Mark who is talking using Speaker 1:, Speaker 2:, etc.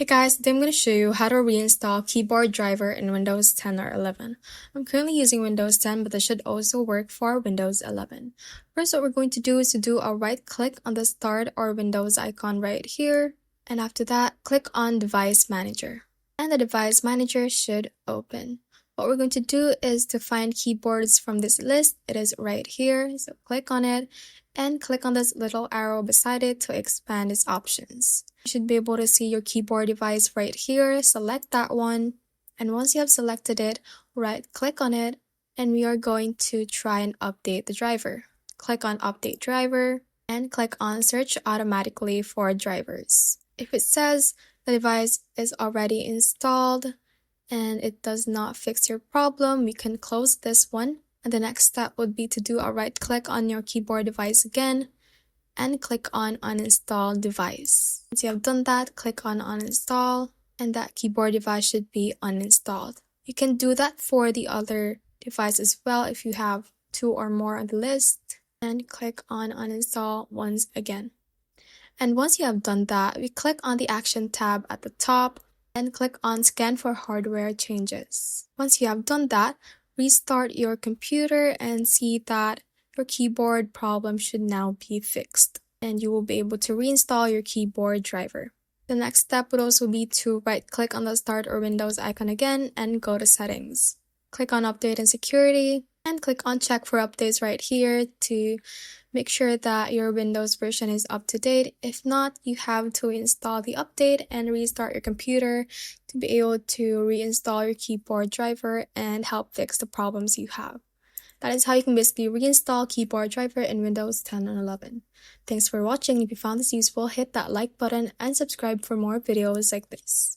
Speaker 1: Hey guys, today I'm going to show you how to reinstall keyboard driver in Windows 10 or 11. I'm currently using Windows 10, but this should also work for Windows 11. First, what we're going to do is to do a right click on the Start or Windows icon right here. And after that, click on Device Manager. And the Device Manager should open. What we're going to do is to find keyboards from this list. It is right here, so click on it and click on this little arrow beside it to expand its options. You should be able to see your keyboard device right here. Select that one, and once you have selected it, right click on it, and we are going to try and update the driver. Click on Update Driver and click on Search Automatically for drivers. If it says the device is already installed and it does not fix your problem, we can close this one. And the next step would be to do a right click on your keyboard device again and click on Uninstall Device. Once you have done that, click on Uninstall and that keyboard device should be uninstalled. You can do that for the other device as well if you have two or more on the list, and click on Uninstall once again. And once you have done that, we click on the Action tab at the top and click on Scan for hardware changes. Once you have done that, restart your computer and see that your keyboard problem should now be fixed, and you will be able to reinstall your keyboard driver. The next step would also be to right-click on the Start or Windows icon again and go to Settings. Click on Update and Security and click on Check for Updates right here to make sure that your Windows version is up to date. If not, you have to install the update and restart your computer to be able to reinstall your keyboard driver and help fix the problems you have. That is how you can basically reinstall keyboard driver in Windows 10 and 11. Thanks for watching. If you found this useful, hit that like button and subscribe for more videos like this.